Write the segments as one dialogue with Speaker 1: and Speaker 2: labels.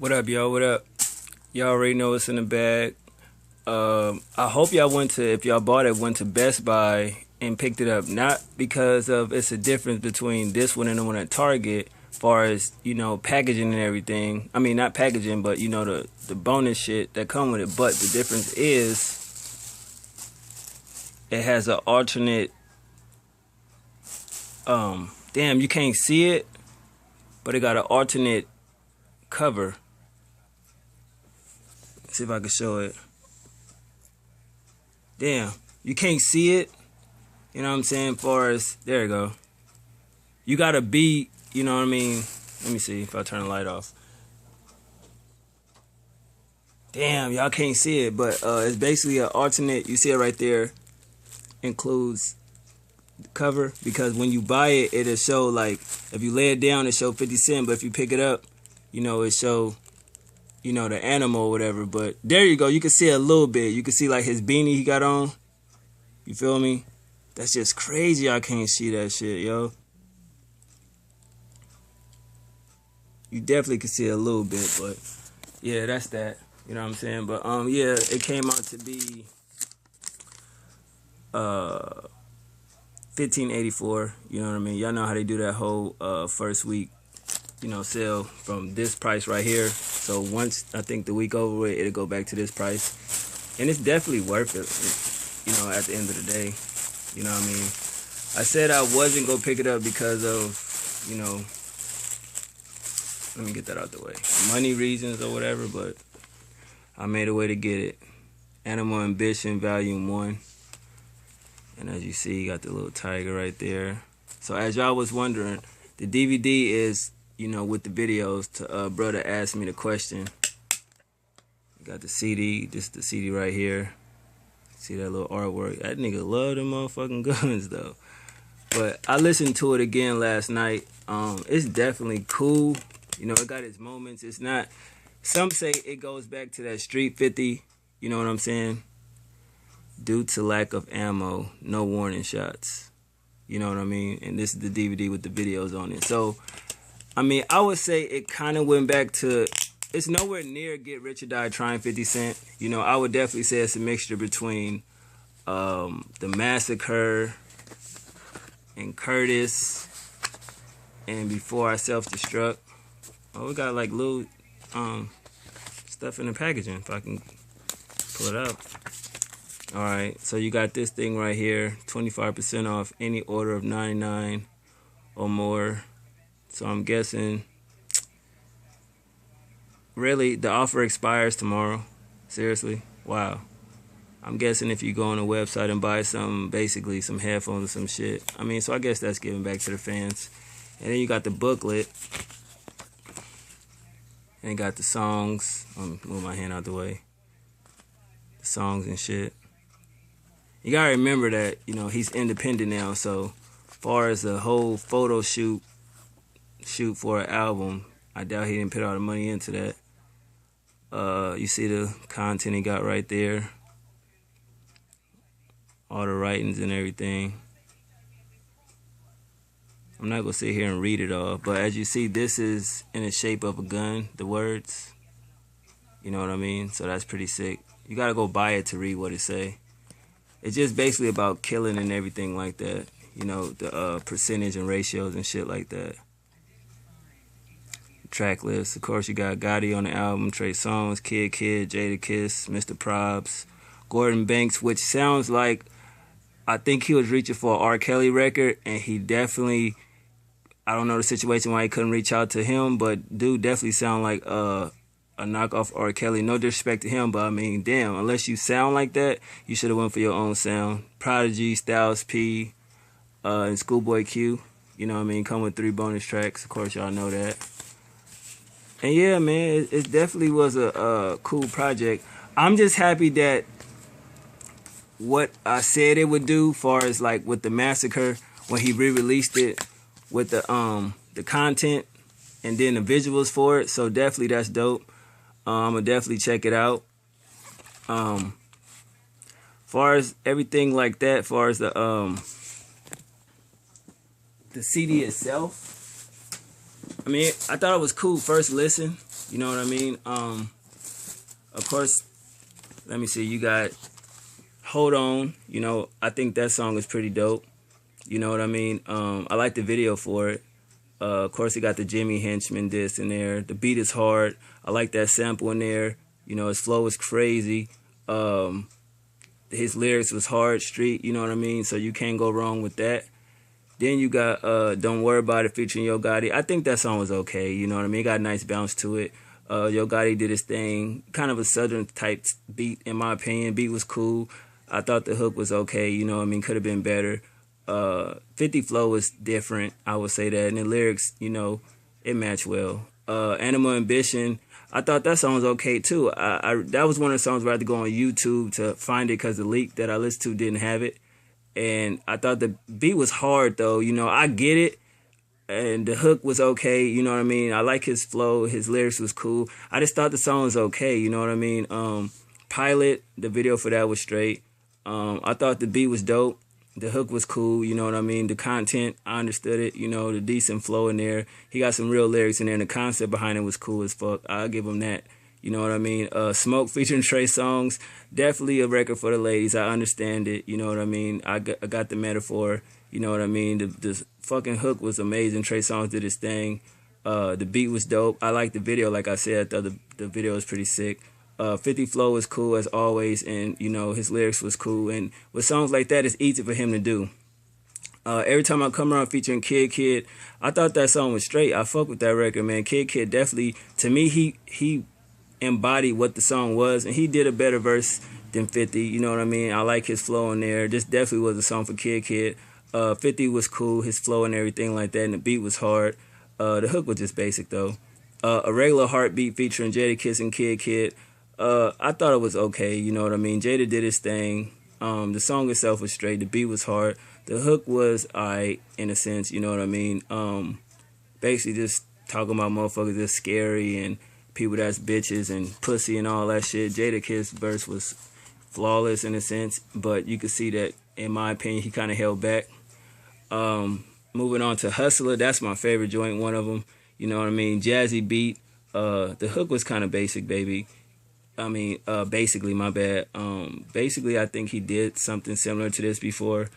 Speaker 1: What up, y'all? What up? Y'all already know what's in the bag. I hope y'all if y'all bought it, went to Best Buy and picked it up. Not because of it's a difference between this one and the one at Target, far as, packaging and everything. I mean, not packaging, but, the bonus shit that come with it. But the difference is it has an alternate, damn, you can't see it, but it got an alternate cover. Let's see if I can show it. Damn, you can't see it. You know what I'm saying? Far as, there you go. You gotta be, you know what I mean? Let me see if I turn the light off. Damn, y'all can't see it, but it's basically an alternate. You see it right there. Includes the cover, because when you buy it, it'll show, like, if you lay it down, it show 50 cents, but if you pick it up, it show, the animal or whatever. But there you go. You can see it a little bit. You can see, like, his beanie he got on. You feel me? That's just crazy. I can't see that shit, yo. You definitely can see it a little bit, but yeah, that's that. You know what I'm saying? But yeah, it came out to be $15.84. You know what I mean? Y'all know how they do that whole first week, sale from this price right here. So once I think the week over with, it'll go back to this price, and it's definitely worth it. At the end of the day, you know what I mean? I said I wasn't gonna pick it up because of, let me get that out the way, money reasons or whatever, but I made a way to get it. Animal Ambition Volume 1. And as you see, you got the little tiger right there. So as y'all was wondering, the DVD is, with the videos. Brother asked me the question. You got the CD. This is the CD right here. See that little artwork? That nigga love them motherfucking guns, though. But I listened to it again last night. It's definitely cool. It got its moments. It's not... Some say it goes back to that Street 50. You know what I'm saying? Due to lack of ammo, no warning shots. You know what I mean? And this is the DVD with the videos on it. So, I mean, I would say it kind of went back to... It's nowhere near Get Rich or Die Trying 50 Cent. I would definitely say it's a mixture between The Massacre and Curtis and Before I Self-Destruct. Oh, we got like little stuff in the packaging, if I can pull it up. Alright, so you got this thing right here, 25% off any order of 99 or more. So I'm guessing, really, the offer expires tomorrow? Seriously? Wow. I'm guessing if you go on a website and buy basically some headphones or some shit. I mean, so I guess that's giving back to the fans. And then you got the booklet. And got the songs. Move my hand out the way. The songs and shit. You gotta remember that, he's independent now. So, far as the whole photo shoot for an album, I doubt he didn't put all the money into that. You see the content he got right there. All the writings and everything. I'm not going to sit here and read it all. But as you see, this is in the shape of a gun, the words. You know what I mean? So that's pretty sick. You got to go buy it to read what it say. It's just basically about killing and everything like that. The percentage and ratios and shit like that. Track list. Of course, you got Gotti on the album, Trey Songz, Kid, Jadakiss, Mr. Probs, Gordon Banks, which sounds like, I think he was reaching for an R. Kelly record, and he definitely, I don't know the situation why he couldn't reach out to him, but dude definitely sound like a knockoff R. Kelly. No disrespect to him, but I mean, damn, unless you sound like that, you should have went for your own sound. Prodigy, Styles P, and Schoolboy Q, you know what I mean, come with 3 bonus tracks. Of course, y'all know that. And yeah, man, it definitely was a cool project. I'm just happy that what I said it would do, far as like with the Massacre, when he re-released it with the content and then the visuals for it. So definitely that's dope. I'm gonna definitely check it out. Far as everything like that, far as the CD itself, I mean, I thought it was cool first listen. You know what I mean? Of course, let me see. You got Hold On. You know, I think that song is pretty dope. You know what I mean? I like the video for it. Of course, he got the Jimmy Henchman disc in there. The beat is hard. I like that sample in there. You know, his flow is crazy. His lyrics was hard, street. You know what I mean? So you can't go wrong with that. Then you got Don't Worry About It featuring Yo Gotti. I think that song was okay. You know what I mean? It got a nice bounce to it. Yo Gotti did his thing. Kind of a southern type beat, in my opinion. Beat was cool. I thought the hook was okay. You know what I mean? Could have been better. 50 flow was different, I would say that. And the lyrics, you know, it matched well. Animal Ambition, I thought that song was okay too. That was one of the songs where I had to go on YouTube to find it because the leak that I listened to didn't have it. And I thought the beat was hard though. You know, I get it. And the hook was okay, you know what I mean? I like his flow, his lyrics was cool. I just thought the song was okay, you know what I mean? Pilot, the video for that was straight. I thought the beat was dope. The hook was cool, you know what I mean? The content, I understood it, you know, the decent flow in there. He got some real lyrics in there, and the concept behind it was cool as fuck. I'll give him that, you know what I mean? Smoke featuring Trey Songz, definitely a record for the ladies. I understand it, you know what I mean? I got the metaphor, you know what I mean? The fucking hook was amazing. Trey Songz did his thing. The beat was dope. I liked the video, like I said. I thought the video was pretty sick. 50 flow was cool as always, and you know his lyrics was cool. And with songs like that, it's easy for him to do. Every time I come around featuring Kid, I thought that song was straight. I fuck with that record, man. Kid definitely, to me, he embodied what the song was, and he did a better verse than 50. You know what I mean? I like his flow in there. This definitely was a song for Kid. 50 was cool, his flow and everything like that, and the beat was hard. The hook was just basic though. A Regular Heartbeat featuring Jadakiss and Kid. I thought it was okay, you know what I mean? Jada did his thing. The song itself was straight. The beat was hard. The hook was alright, in a sense, you know what I mean? Basically just talking about motherfuckers that's scary and people that's bitches and pussy and all that shit. Jadakiss' verse was flawless in a sense, but you could see that, in my opinion, he kind of held back. Moving on to Hustler, that's my favorite joint, one of them. You know what I mean? Jazzy beat. The hook was kind of basic, baby. Basically, my bad. Basically, I think he did something similar to this before.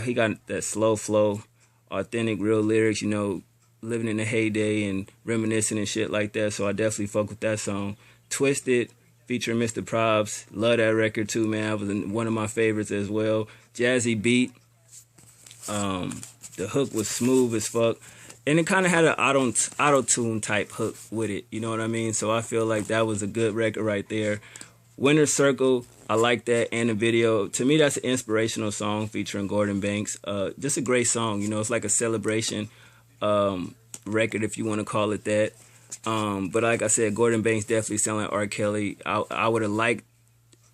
Speaker 1: He got that slow flow, authentic, real lyrics, you know, living in the heyday and reminiscing and shit like that. So I definitely fuck with that song. Twisted, featuring Mr. Probs. Love that record too, man. It was one of my favorites as well. Jazzy beat. The hook was smooth as fuck. And it kind of had an auto-tune type hook with it. You know what I mean? So I feel like that was a good record right there. Winter Circle, I like that. And the video. To me, that's an inspirational song featuring Gordon Banks. Just a great song. You know, it's like a celebration record, if you want to call it that. But like I said, Gordon Banks definitely sounded like R. Kelly. I would have liked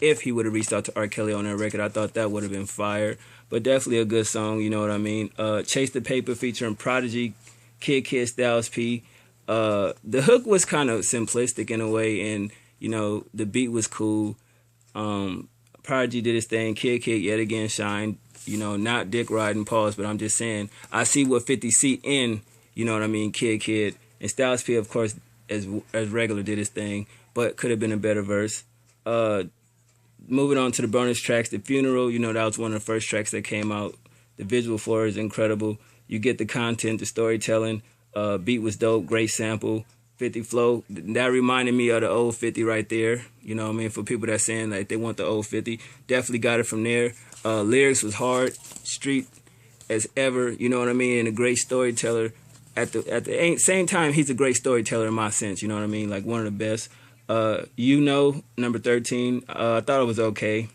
Speaker 1: if he would have reached out to R. Kelly on that record. I thought that would have been fire. But definitely a good song, you know what I mean? Chase the Paper featuring Prodigy, Kid, Styles P. The hook was kind of simplistic in a way, and, you know, the beat was cool. Prodigy did his thing. Kid yet again shined. You know, not dick riding pause, but I'm just saying, I see what 50 see in, you know what I mean, Kid. And Styles P, of course, as regular, did his thing, but could have been a better verse. Moving on to the bonus tracks, The Funeral, you know, that was one of the first tracks that came out. The visual for it is incredible. You get the content, the storytelling. Beat was dope, great sample. 50 flow, that reminded me of the old 50 right there. You know what I mean? For people that's saying like they want the old 50, definitely got it from there. Lyrics was hard, street as ever. You know what I mean? And a great storyteller. At the same time, he's a great storyteller in my sense. You know what I mean? Like one of the best. You Know, number 13. I thought it was okay.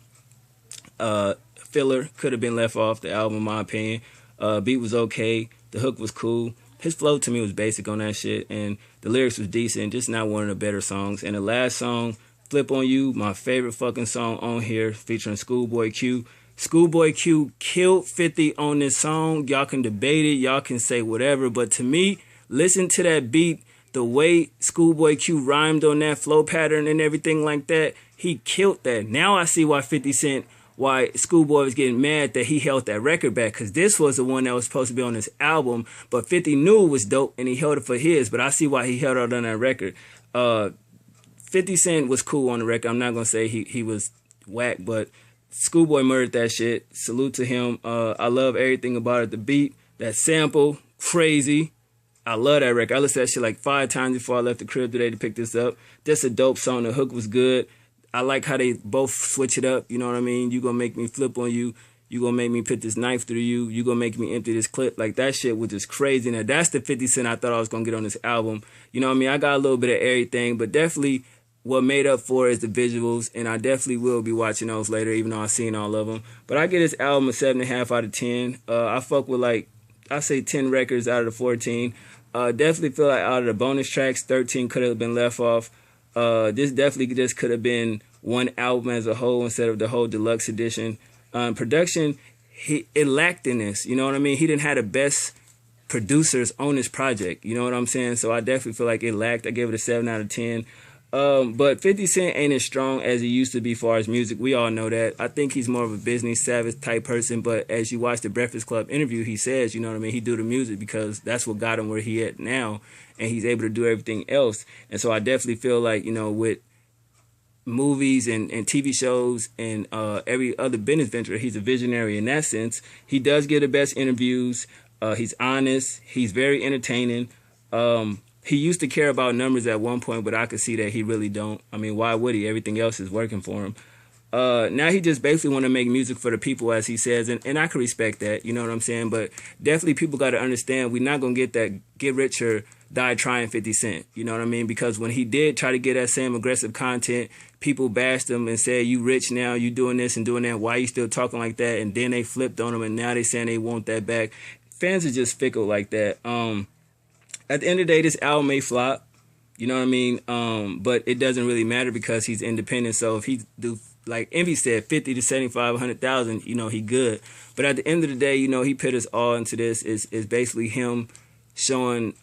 Speaker 1: Filler could have been left off the album, in my opinion. Beat was okay. The hook was cool. His flow to me was basic on that shit, and the lyrics was decent. Just not one of the better songs. And the last song, Flip on You, my favorite fucking song on here, featuring Schoolboy Q. Schoolboy Q killed 50 on this song. Y'all can debate it. Y'all can say whatever. But to me, listen to that beat. The way Schoolboy Q rhymed on that flow pattern and everything like that, he killed that. Now I see why 50 Cent, why Schoolboy was getting mad that he held that record back, because this was the one that was supposed to be on this album, but 50 knew it was dope and he held it for his, but I see why he held out on that record. 50 Cent was cool on the record. I'm not gonna say he was whack, but Schoolboy murdered that shit. Salute to him. I love everything about it. The beat, that sample, crazy. I love that record. I listened to that shit like 5 times before I left the crib today to pick this up. Just a dope song. The hook was good. I like how they both switch it up. You know what I mean? You gonna make me flip on you. You gonna make me put this knife through you. You gonna make me empty this clip. Like, that shit was just crazy. Now, that's the 50 Cent I thought I was gonna get on this album. You know what I mean? I got a little bit of everything, but definitely what made up for it is the visuals, and I definitely will be watching those later, even though I've seen all of them. But I give this album a 7.5 out of 10. I fuck with, like, I say 10 records out of the 14. Definitely feel like out of the bonus tracks, 13 could have been left off. This definitely just could have been one album as a whole instead of the whole deluxe edition. Production, it lacked in this. You know what I mean? He didn't have the best producers on this project. You know what I'm saying? So I definitely feel like it lacked. I gave it a 7 out of 10. But 50 Cent ain't as strong as he used to be as far as music. We all know that. I think he's more of a business savage type person, but as you watch the Breakfast Club interview, he says, you know what I mean, he do the music because that's what got him where he at now, and he's able to do everything else. And so I definitely feel like, you know, with movies and TV shows and every other business venture, he's a visionary in that sense. He does get the best interviews. He's honest. He's very entertaining. He used to care about numbers at one point, but I could see that he really don't. I mean, why would he? Everything else is working for him. Now he just basically want to make music for the people, as he says, and I can respect that, you know what I'm saying? But definitely people got to understand we're not going to get that get rich or die trying 50 Cent, you know what I mean? Because when he did try to get that same aggressive content, people bashed him and said, you rich now, you doing this and doing that, why you still talking like that? And then they flipped on him, and now they saying they want that back. Fans are just fickle like that. At the end of the day, this album may flop, you know what I mean? But it doesn't really matter because he's independent. So if he do, like Envy said, 50 to 75, 100,000, you know, he good. But at the end of the day, you know, he put us all into this. Is basically him showing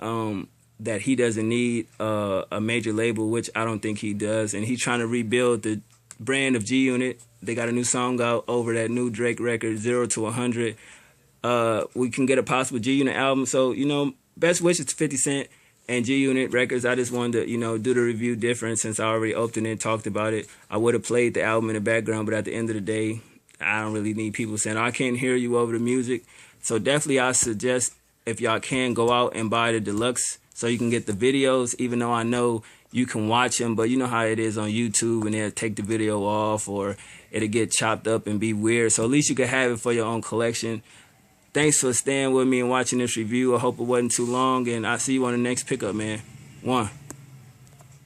Speaker 1: that he doesn't need a major label, which I don't think he does. And he's trying to rebuild the brand of G-Unit. They got a new song out over that new Drake record, 0 to 100. We can get a possible G-Unit album. So, you know, best wishes to 50 Cent and G-Unit Records. I just wanted to, you know, do the review different since I already opened it and talked about it. I would have played the album in the background, but at the end of the day, I don't really need people saying, oh, I can't hear you over the music. So definitely I suggest, if y'all can, go out and buy the Deluxe so you can get the videos, even though I know you can watch them, but you know how it is on YouTube, and they'll take the video off or it'll get chopped up and be weird. So at least you can have it for your own collection. Thanks for staying with me and watching this review. I hope it wasn't too long, and I'll see you on the next pickup, man. 1.